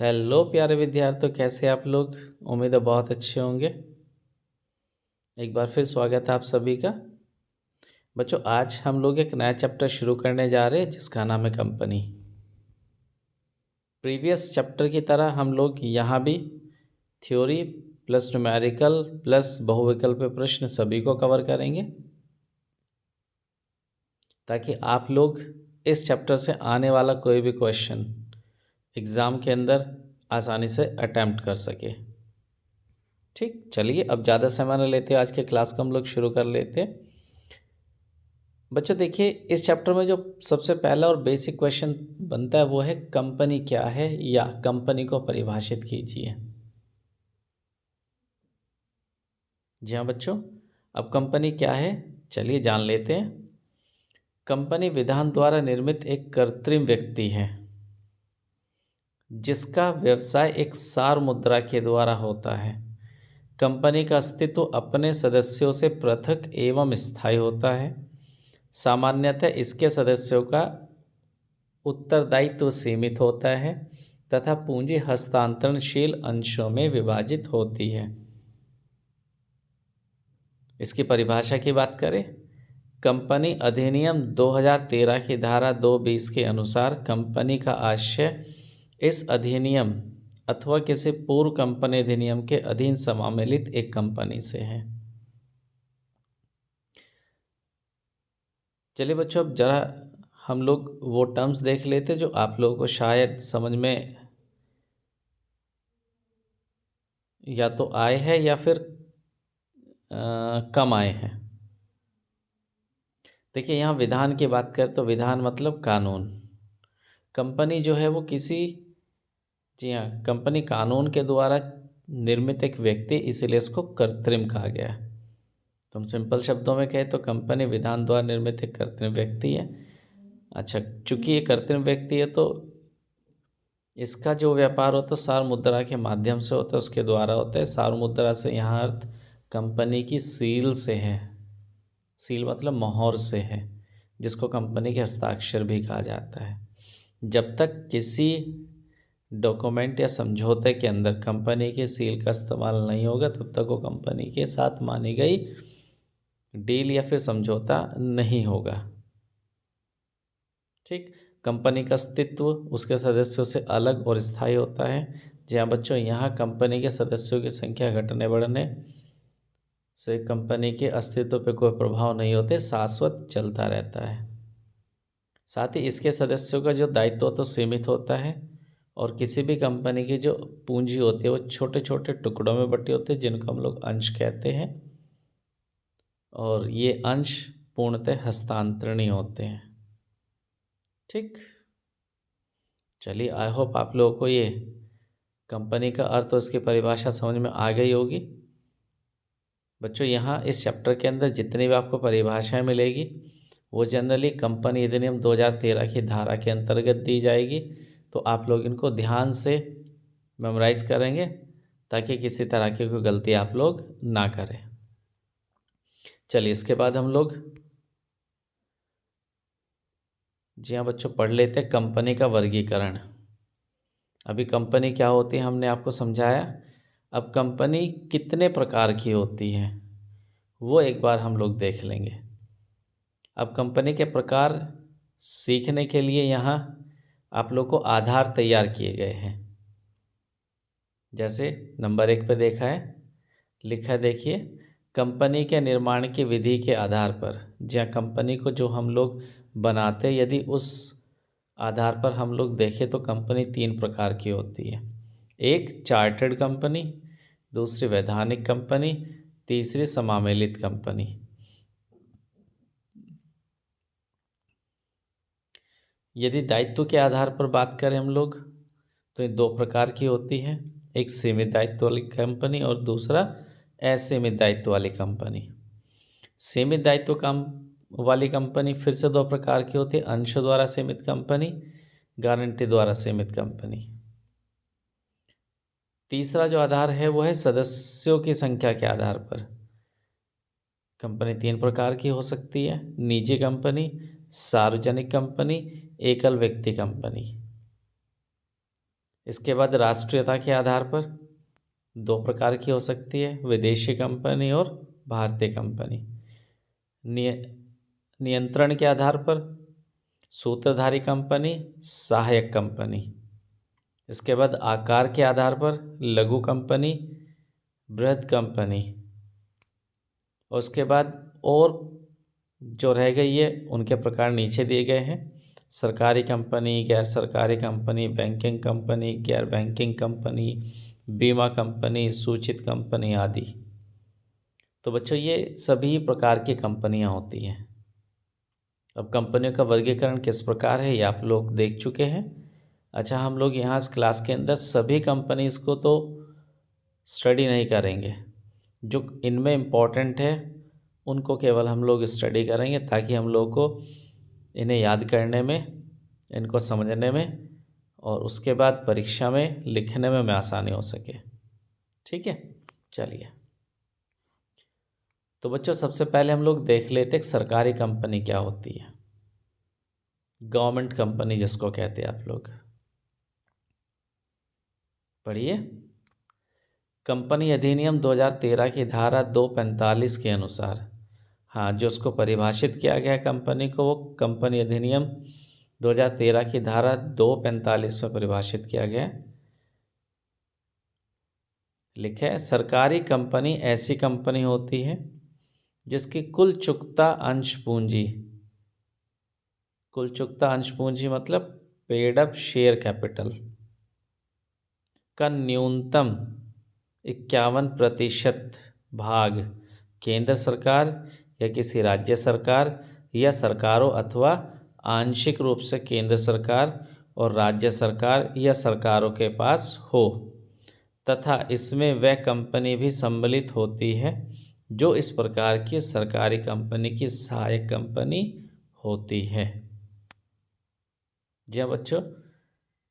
Hello प्यारे विद्यार्थियों, कैसे आप लोग। उम्मीद है बहुत अच्छे होंगे। एक बार फिर स्वागत है आप सभी का। बच्चों, आज हम लोग एक नया चैप्टर शुरू करने जा रहे हैं जिसका नाम है कंपनी। प्रीवियस चैप्टर की तरह हम लोग यहाँ भी थ्योरी प्लस न्यूमेरिकल प्लस बहुविकल्पीय प्रश्न सभी को कवर करेंगे, ताकि आप लोग इस चैप्टर से आने वाला कोई भी क्वेश्चन एग्ज़ाम के अंदर आसानी से अटैम्प्ट कर सके। ठीक, चलिए अब ज़्यादा समय न लेते, आज के क्लास को हम लोग शुरू कर लेते हैं। बच्चों देखिए, इस चैप्टर में जो सबसे पहला और बेसिक क्वेश्चन बनता है वो है कंपनी क्या है, या कंपनी को परिभाषित कीजिए। जी हाँ बच्चों, अब कंपनी क्या है चलिए जान लेते हैं। कंपनी विधान द्वारा निर्मित एक कृत्रिम व्यक्ति है जिसका व्यवसाय एक सार मुद्रा के द्वारा होता है। कंपनी का अस्तित्व अपने सदस्यों से पृथक एवं स्थायी होता है। सामान्यतः इसके सदस्यों का उत्तरदायित्व सीमित होता है तथा पूंजी हस्तांतरणशील अंशों में विभाजित होती है। इसकी परिभाषा की बात करें, कंपनी अधिनियम 2013 की धारा 220 के अनुसार कंपनी का आशय इस अधिनियम अथवा किसी पूर्व कंपनी अधिनियम के अधीन समामेलित एक कंपनी से है। चलिए बच्चों, अब जरा हम लोग वो टर्म्स देख लेते जो आप लोगों को शायद समझ में या तो आए हैं या फिर कम आए हैं। देखिए, यहाँ विधान की बात करें तो विधान मतलब कानून। कंपनी जो है वो किसी, जी हाँ, कंपनी कानून के द्वारा निर्मित एक व्यक्ति, इसीलिए इसको कृत्रिम कहा गया है। तो हम सिंपल शब्दों में कहें तो कंपनी विधान द्वारा निर्मित एक कृत्रिम व्यक्ति है। अच्छा, चूंकि ये कृत्रिम व्यक्ति है तो इसका जो व्यापार होता है सार मुद्रा के माध्यम से होता है, उसके द्वारा होता है। सार मुद्रा से यहाँ अर्थ कंपनी की सील से है। सील मतलब मोहर से है, जिसको कंपनी के हस्ताक्षर भी कहा जाता है। जब तक किसी डॉक्यूमेंट या समझौते के अंदर कंपनी के सील का इस्तेमाल नहीं होगा, तब तक वो कंपनी के साथ मानी गई डील या फिर समझौता नहीं होगा। ठीक, कंपनी का अस्तित्व उसके सदस्यों से अलग और स्थायी होता है। जी हाँ बच्चों, यहाँ कंपनी के सदस्यों की संख्या घटने बढ़ने से कंपनी के अस्तित्व पर कोई प्रभाव नहीं होते, शाश्वत चलता रहता है। साथ ही इसके सदस्यों का जो दायित्व तो सीमित होता है, और किसी भी कंपनी की जो पूंजी होती है वो छोटे छोटे टुकड़ों में बटी होती है, जिनको हम लोग अंश कहते हैं, और ये अंश पूर्णतः हस्तांतरणीय होते हैं। ठीक, चलिए आई होप आप लोगों को ये कंपनी का अर्थ और उसकी परिभाषा समझ में आ गई होगी। बच्चों, यहाँ इस चैप्टर के अंदर जितनी भी आपको परिभाषाएं मिलेगी वो जनरली कंपनी अधिनियम 2013 की धारा के अंतर्गत दी जाएगी। तो आप लोग इनको ध्यान से मेमोराइज़ करेंगे ताकि किसी तरह की कोई गलती आप लोग ना करें। चलिए इसके बाद हम लोग, जी हाँ बच्चों, पढ़ लेते हैं कंपनी का वर्गीकरण। अभी कंपनी क्या होती है हमने आपको समझाया। अब कंपनी कितने प्रकार की होती है वो एक बार हम लोग देख लेंगे। अब कंपनी के प्रकार सीखने के लिए यहाँ आप लोग को आधार तैयार किए गए हैं। जैसे नंबर 1 पे देखा है, लिखा है, देखिए, कंपनी के निर्माण की विधि के आधार पर, जहाँ कंपनी को जो हम लोग बनाते, यदि उस आधार पर हम लोग देखें तो कंपनी 3 प्रकार की होती है। एक चार्टर्ड कंपनी, दूसरी वैधानिक कंपनी, तीसरी समामेलित कंपनी। यदि दायित्व के आधार पर बात करें हम लोग तो ये 2 प्रकार की होती हैं। एक सीमित दायित्व वाली कंपनी और दूसरा असीमित दायित्व वाली कंपनी। सीमित दायित्व काम वाली कंपनी फिर से 2 प्रकार की होती है, अंश द्वारा सीमित कंपनी, गारंटी द्वारा सीमित कंपनी। तीसरा जो आधार है वो है सदस्यों की संख्या के आधार पर। कंपनी 3 प्रकार की हो सकती है, निजी कंपनी, सार्वजनिक कंपनी, एकल व्यक्ति कंपनी। इसके बाद राष्ट्रीयता के आधार पर दो प्रकार की हो सकती है, विदेशी कंपनी और भारतीय कंपनी। नियंत्रण के आधार पर सूत्रधारी कंपनी, सहायक कंपनी। इसके बाद आकार के आधार पर लघु कंपनी, बृहद कंपनी। और उसके बाद और जो रह गई है उनके प्रकार नीचे दिए गए हैं, सरकारी कंपनी, गैर सरकारी कंपनी, बैंकिंग कंपनी, गैर बैंकिंग कंपनी, बीमा कंपनी, सूचित कंपनी आदि। तो बच्चों ये सभी प्रकार की कंपनियां होती हैं। अब कंपनियों का वर्गीकरण किस प्रकार है ये आप लोग देख चुके हैं। अच्छा, हम लोग यहाँ इस क्लास के अंदर सभी कंपनीज़ को तो स्टडी नहीं करेंगे, जो इनमें इम्पोर्टेंट है उनको केवल हम लोग स्टडी करेंगे, ताकि हम लोग को इन्हें याद करने में, इनको समझने में और उसके बाद परीक्षा में लिखने में आसानी हो सके। ठीक है, चलिए। तो बच्चों सबसे पहले हम लोग देख लेते हैं सरकारी कंपनी क्या होती है, गवर्नमेंट कंपनी जिसको कहते हैं आप लोग। पढ़िए, कंपनी अधिनियम 2013 की धारा 245 के अनुसार, हाँ, जो उसको परिभाषित किया गया कंपनी को, वो कंपनी अधिनियम 2013 की धारा 245 में परिभाषित किया गया। लिखा है, सरकारी कंपनी ऐसी कंपनी होती है जिसकी कुल चुकता अंश पूंजी, कुल चुकता अंश पूंजी मतलब पेड अप शेयर कैपिटल का न्यूनतम 51% भाग केंद्र सरकार या किसी राज्य सरकार या सरकारों अथवा आंशिक रूप से केंद्र सरकार और राज्य सरकार या सरकारों के पास हो, तथा इसमें वह कंपनी भी सम्मिलित होती है जो इस प्रकार की सरकारी कंपनी की सहायक कंपनी होती है। जी हाँ बच्चों,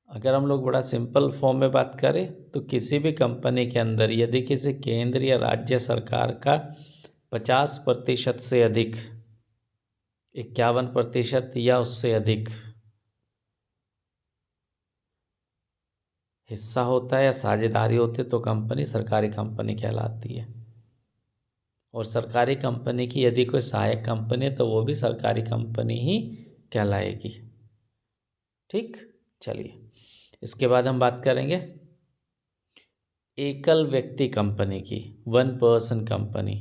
अगर हम लोग बड़ा सिंपल फॉर्म में बात करें तो किसी भी कंपनी के अंदर यदि किसी केंद्र या राज्य सरकार का 50% से अधिक, 51% या उससे अधिक हिस्सा होता है या साझेदारी होती है तो कंपनी सरकारी कंपनी कहलाती है। और सरकारी कंपनी की यदि कोई सहायक कंपनी है तो वो भी सरकारी कंपनी ही कहलाएगी। ठीक, चलिए। इसके बाद हम बात करेंगे एकल व्यक्ति कंपनी की, वन पर्सन कंपनी।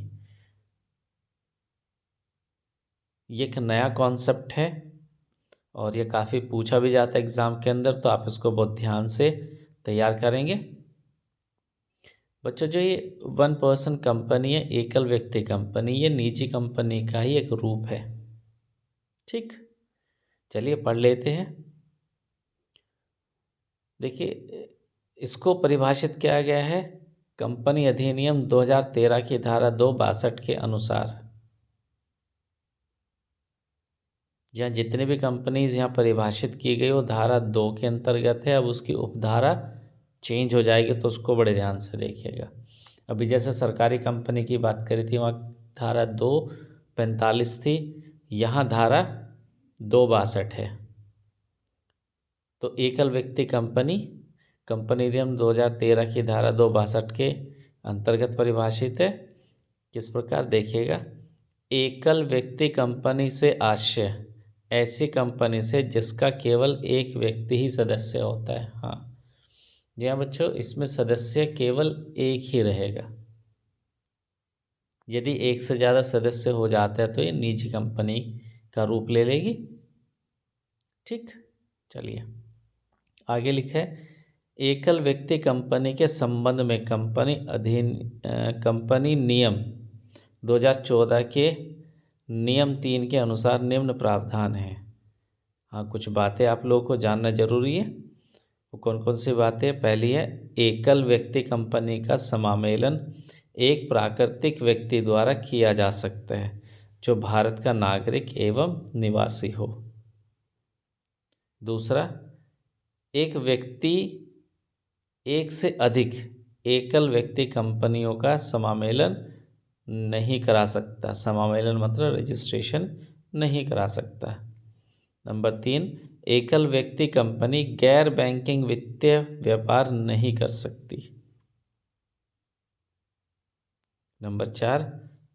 ये एक नया कॉन्सेप्ट है और ये काफ़ी पूछा भी जाता है एग्ज़ाम के अंदर, तो आप इसको बहुत ध्यान से तैयार करेंगे। बच्चों, जो ये वन पर्सन कंपनी है, एकल व्यक्ति कंपनी, ये निजी कंपनी का ही एक रूप है। ठीक, चलिए पढ़ लेते हैं। देखिए, इसको परिभाषित किया गया है कंपनी अधिनियम 2013 की धारा 262 के अनुसार। जहाँ जितने भी कंपनीज यहाँ परिभाषित की गई वो धारा 2 के अंतर्गत है। अब उसकी उपधारा चेंज हो जाएगी तो उसको बड़े ध्यान से देखिएगा। अभी जैसे सरकारी कंपनी की बात करी थी वहाँ धारा 245 थी, यहाँ धारा 262 है। तो एकल व्यक्ति कंपनी कंपनी अधिनियम 2013 की धारा 262 के अंतर्गत परिभाषित है। किस प्रकार देखिएगा, एकल व्यक्ति कंपनी से आशय ऐसी कंपनी से जिसका केवल एक व्यक्ति ही सदस्य होता है। हाँ जी हाँ बच्चों, इसमें सदस्य केवल एक ही रहेगा। यदि एक से ज़्यादा सदस्य हो जाता है तो ये निजी कंपनी का रूप ले लेगी। ठीक, चलिए आगे लिखा है, एकल व्यक्ति कंपनी के संबंध में कंपनी नियम 2014 के नियम 3 के अनुसार निम्न प्रावधान है। हाँ, कुछ बातें आप लोगों को जानना जरूरी है। वो कौन कौन सी बातें? पहली है, एकल व्यक्ति कंपनी का समामेलन एक प्राकृतिक व्यक्ति द्वारा किया जा सकता है जो भारत का नागरिक एवं निवासी हो। दूसरा, एक व्यक्ति एक से अधिक एकल व्यक्ति कंपनियों का समामेलन नहीं करा सकता। समामेलन मतलब रजिस्ट्रेशन नहीं करा सकता। नंबर 3, एकल व्यक्ति कंपनी गैर बैंकिंग वित्तीय व्यापार नहीं कर सकती। नंबर 4,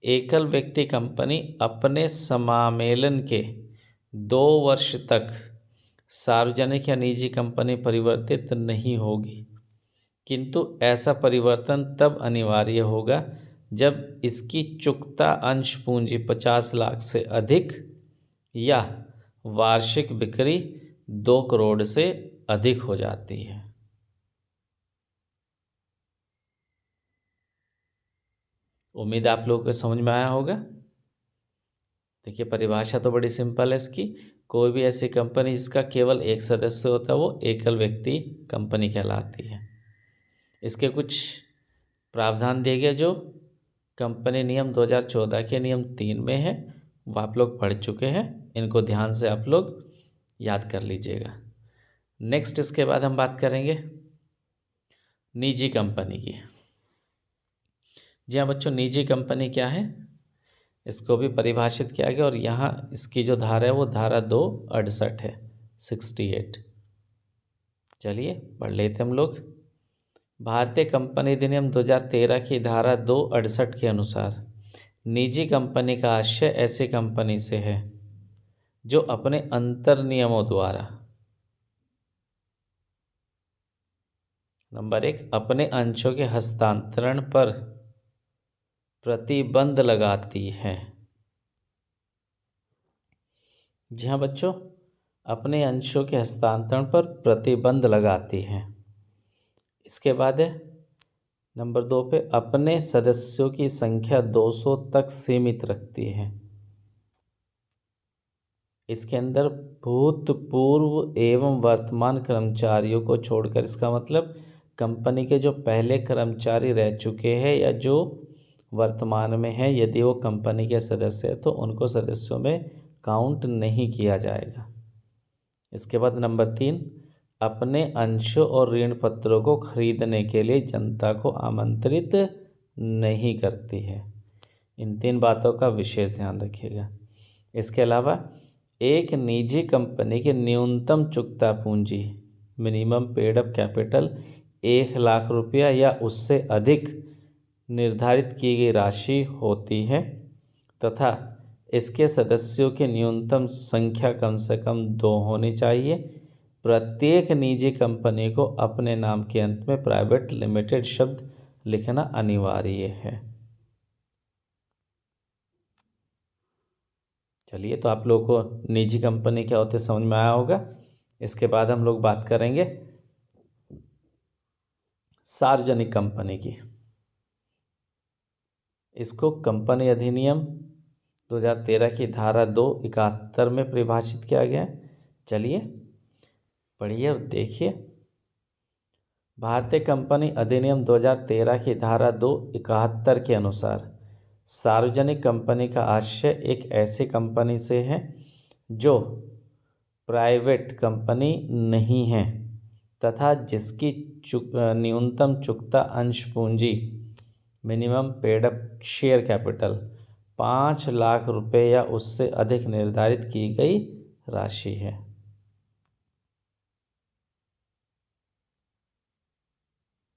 एकल व्यक्ति कंपनी अपने समामेलन के 2 वर्ष तक सार्वजनिक या निजी कंपनी परिवर्तित नहीं होगी, किंतु ऐसा परिवर्तन तब अनिवार्य होगा जब इसकी चुकता अंश पूंजी 50 लाख से अधिक या वार्षिक बिक्री 2 करोड़ से अधिक हो जाती है। उम्मीद आप लोगों को समझ में आया होगा। देखिए, परिभाषा तो बड़ी सिंपल है इसकी। कोई भी ऐसी कंपनी जिसका केवल एक सदस्य होता है वो एकल व्यक्ति कंपनी कहलाती है। इसके कुछ प्रावधान दिए गए जो कंपनी नियम 2014 के नियम 3 में है, वो आप लोग पढ़ चुके हैं। इनको ध्यान से आप लोग याद कर लीजिएगा। नेक्स्ट इसके बाद हम बात करेंगे निजी कंपनी की। जी हाँ बच्चों, निजी कंपनी क्या है, इसको भी परिभाषित किया गया और यहाँ इसकी जो धारा है वो धारा 268 है, 68। चलिए पढ़ लेते हम लोग। भारतीय कंपनी अधिनियम 2013 की धारा 268 के अनुसार निजी कंपनी का आशय ऐसी कंपनी से है जो अपने अंतर नियमों द्वारा, नंबर 1, अपने अंशों के हस्तांतरण पर प्रतिबंध लगाती है। जी हाँ बच्चों, अपने अंशों के हस्तांतरण पर प्रतिबंध लगाती है। इसके बाद है नंबर 2 पे, अपने सदस्यों की संख्या 200 तक सीमित रखती है। इसके अंदर भूतपूर्व एवं वर्तमान कर्मचारियों को छोड़कर, इसका मतलब कंपनी के जो पहले कर्मचारी रह चुके हैं या जो वर्तमान में हैं, यदि वो कंपनी के सदस्य हैं तो उनको सदस्यों में काउंट नहीं किया जाएगा। इसके बाद नंबर 3, अपने अंशों और ऋण पत्रों को खरीदने के लिए जनता को आमंत्रित नहीं करती है। इन 3 बातों का विशेष ध्यान रखिएगा। इसके अलावा एक निजी कंपनी की न्यूनतम चुकता पूंजी, minimum paid up capital 1 lakh रुपया या उससे अधिक निर्धारित की गई राशि होती है तथा इसके सदस्यों की न्यूनतम संख्या कम से कम 2 होनी चाहिए। प्रत्येक निजी कंपनी को अपने नाम के अंत में प्राइवेट लिमिटेड शब्द लिखना अनिवार्य है। चलिए, तो आप लोगों को निजी कंपनी क्या होते समझ में आया होगा। इसके बाद हम लोग बात करेंगे सार्वजनिक कंपनी की। इसको कंपनी अधिनियम 2013 की धारा 271 में परिभाषित किया गया है। चलिए पढ़िए और देखिए। भारतीय कंपनी अधिनियम 2013 की धारा 271 के अनुसार सार्वजनिक कंपनी का आशय एक ऐसी कंपनी से है जो प्राइवेट कंपनी नहीं है तथा जिसकी न्यूनतम चुकता अंश पूंजी, minimum paid up share capital 5 lakh रुपए या उससे अधिक निर्धारित की गई राशि है।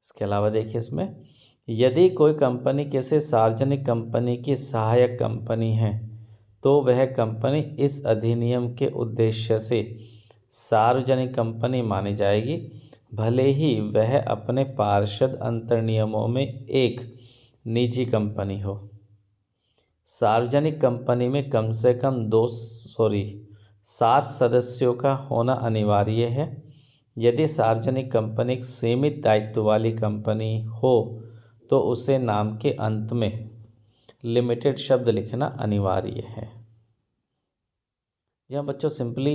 इसके अलावा देखिए, इसमें यदि कोई कंपनी किसी सार्वजनिक कंपनी की सहायक कंपनी है तो वह कंपनी इस अधिनियम के उद्देश्य से सार्वजनिक कंपनी मानी जाएगी, भले ही वह अपने पार्षद अंतर्नियमों में एक निजी कंपनी हो। सार्वजनिक कंपनी में कम से कम 7 सदस्यों का होना अनिवार्य है। यदि सार्वजनिक कंपनी एक सीमित दायित्व वाली कंपनी हो तो उसे नाम के अंत में लिमिटेड शब्द लिखना अनिवार्य है। जहाँ बच्चों सिंपली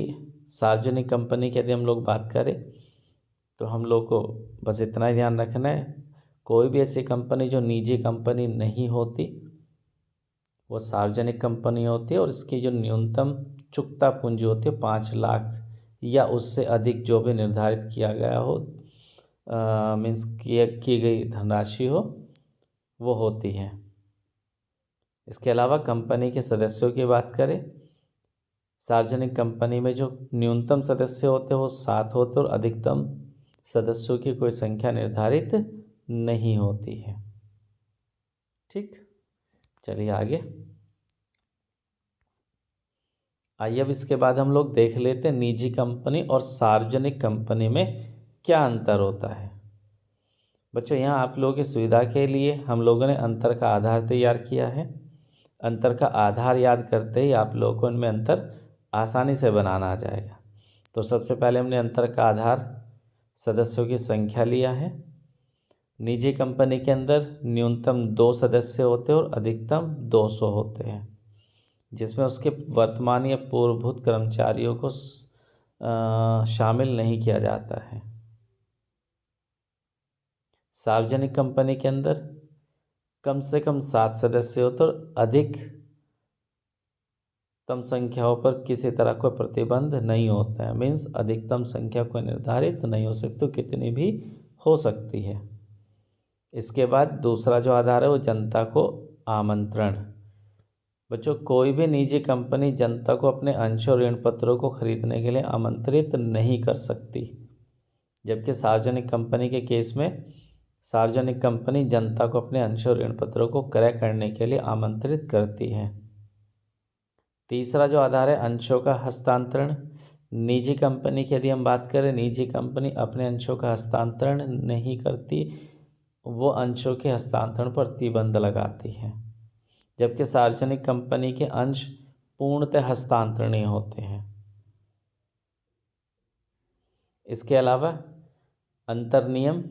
सार्वजनिक कंपनी की यदि हम लोग बात करें तो हम लोग को बस इतना ही ध्यान रखना है, कोई भी ऐसी कंपनी जो निजी कंपनी नहीं होती वो सार्वजनिक कंपनी होती है और इसकी जो न्यूनतम चुकता पूंजी होती है 5 लाख या उससे अधिक जो भी निर्धारित किया गया हो, मीन्स की गई धनराशि हो, वो होती है। इसके अलावा कंपनी के सदस्यों की बात करें, सार्वजनिक कंपनी में जो न्यूनतम सदस्य होते हैं वो 7 होते हैं और अधिकतम सदस्यों की कोई संख्या निर्धारित नहीं होती है। ठीक, चलिए आगे। आइए अब इसके बाद हम लोग देख लेते हैं निजी कंपनी और सार्वजनिक कंपनी में क्या अंतर होता है। बच्चों यहाँ आप लोगों की सुविधा के लिए हम लोगों ने अंतर का आधार तैयार किया है। अंतर का आधार याद करते ही आप लोगों को इनमें अंतर आसानी से बनाना आ जाएगा। तो सबसे पहले हमने अंतर का आधार सदस्यों की संख्या लिया है। निजी कंपनी के अंदर न्यूनतम 2 सदस्य होते हैं और अधिकतम 200 होते हैं, जिसमें उसके वर्तमान या पूर्वभूत कर्मचारियों को शामिल नहीं किया जाता है। सार्वजनिक कंपनी के अंदर कम से कम 7 सदस्य होते और अधिकतम संख्याओं पर किसी तरह कोई प्रतिबंध नहीं होता है। मीन्स अधिकतम संख्या कोई निर्धारित नहीं हो सकती, तो कितनी भी हो सकती है। इसके बाद दूसरा जो आधार है वो जनता को आमंत्रण। बच्चों कोई भी निजी कंपनी जनता को अपने अंश और ऋण पत्रों को खरीदने के लिए आमंत्रित नहीं कर सकती, जबकि सार्वजनिक कंपनी के केस में सार्वजनिक कंपनी जनता को अपने अंश और ऋण पत्रों को क्रय करने के लिए आमंत्रित करती है। तीसरा जो आधार है अंशों का हस्तांतरण। निजी कंपनी की यदि हम बात करें, निजी कंपनी अपने अंशों का हस्तांतरण नहीं करती, वो अंशों के हस्तांतरण पर प्रतिबंध लगाती है, जबकि सार्वजनिक कंपनी के अंश पूर्णतः हस्तांतरणीय होते हैं। इसके अलावा अंतर्नियम।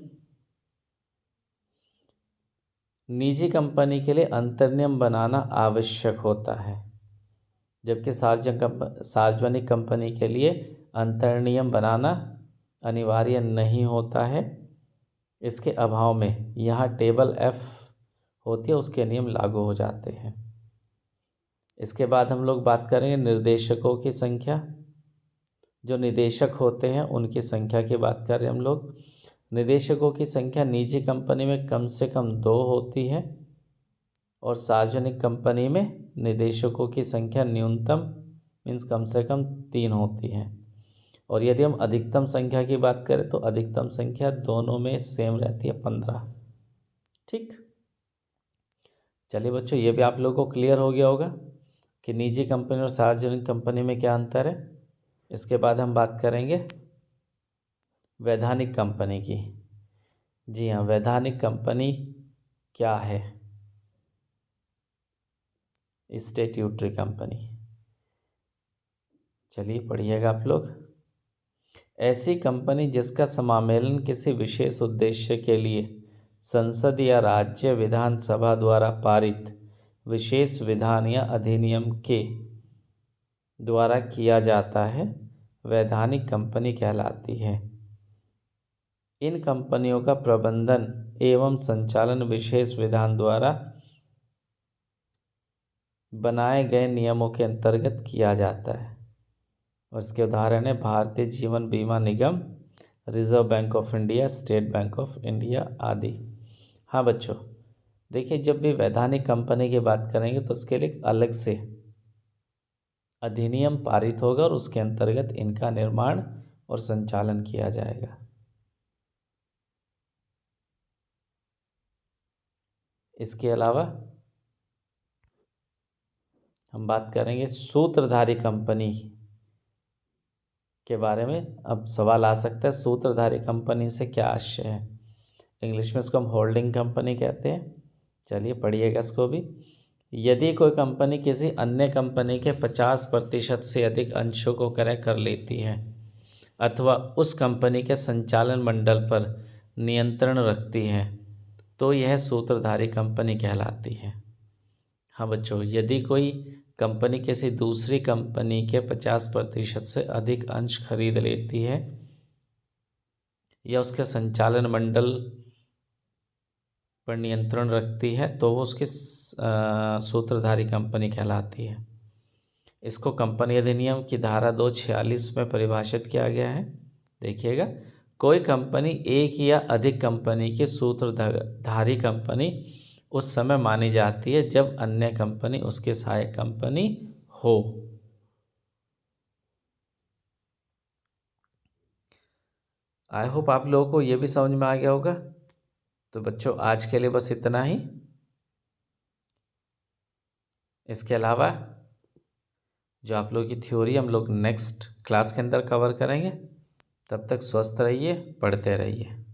निजी कंपनी के लिए अंतर्नियम बनाना आवश्यक होता है, जबकि सार्वजनिक कंपनी के लिए अंतर्नियम बनाना अनिवार्य नहीं होता है। इसके अभाव में यहाँ टेबल F होती है, उसके नियम लागू हो जाते हैं। इसके बाद हम लोग बात करेंगे निर्देशकों की संख्या। जो निदेशक होते हैं उनकी संख्या की बात करें हम लोग। निदेशकों की संख्या निजी कंपनी में कम से कम 2 होती है और सार्वजनिक कंपनी में निदेशकों की संख्या न्यूनतम मीन्स कम से कम 3 होती है। और यदि हम अधिकतम संख्या की बात करें तो अधिकतम संख्या दोनों में सेम रहती है, 15। ठीक, चलिए बच्चों ये भी आप लोगों को क्लियर हो गया होगा कि निजी कंपनी और सार्वजनिक कंपनी में क्या अंतर है। इसके बाद हम बात करेंगे वैधानिक कंपनी की। जी हाँ, वैधानिक कंपनी क्या है? Statutory company. चलिए पढ़िएगा आप लोग। ऐसी कंपनी जिसका समामेलन किसी विशेष उद्देश्य के लिए संसद या राज्य विधानसभा द्वारा पारित विशेष विधान या अधिनियम के द्वारा किया जाता है, वैधानिक कंपनी कहलाती है। इन कंपनियों का प्रबंधन एवं संचालन विशेष विधान द्वारा बनाए गए नियमों के अंतर्गत किया जाता है। और इसके उदाहरण है Bharatiya Jeevan Bima Nigam, Reserve Bank of India, State Bank of India आदि। हाँ बच्चों देखिए, जब भी वैधानिक कंपनी की बात करेंगे तो उसके लिए एक अलग से अधिनियम पारित होगा और उसके अंतर्गत इनका निर्माण और संचालन किया जाएगा। इसके अलावा हम बात करेंगे सूत्रधारी कंपनी के बारे में। अब सवाल आ सकता है सूत्रधारी कंपनी से क्या आशय है। इंग्लिश में इसको हम होल्डिंग कंपनी कहते हैं। चलिए पढ़िएगा इसको भी। यदि कोई कंपनी किसी अन्य कंपनी के 50% से अधिक अंशों को क्रय कर लेती है अथवा उस कंपनी के संचालन मंडल पर नियंत्रण रखती है तो यह सूत्रधारी कंपनी कहलाती है। हाँ बच्चों, यदि कोई कंपनी किसी दूसरी कंपनी के 50% से अधिक अंश खरीद लेती है या उसके संचालन मंडल पर नियंत्रण रखती है तो वो उसकी सूत्रधारी कंपनी कहलाती है। इसको कंपनी अधिनियम की धारा 246 में परिभाषित किया गया है। देखिएगा, कोई कंपनी एक या अधिक कंपनी की सूत्रधारी कंपनी उस समय मानी जाती है जब अन्य कंपनी उसकी सहायक कंपनी हो। आई होप आप लोगों को ये भी समझ में आ गया होगा। तो बच्चों आज के लिए बस इतना ही। इसके अलावा जो आप लोगों की थ्योरी हम लोग नेक्स्ट क्लास के अंदर कवर करेंगे। तब तक स्वस्थ रहिए, पढ़ते रहिए।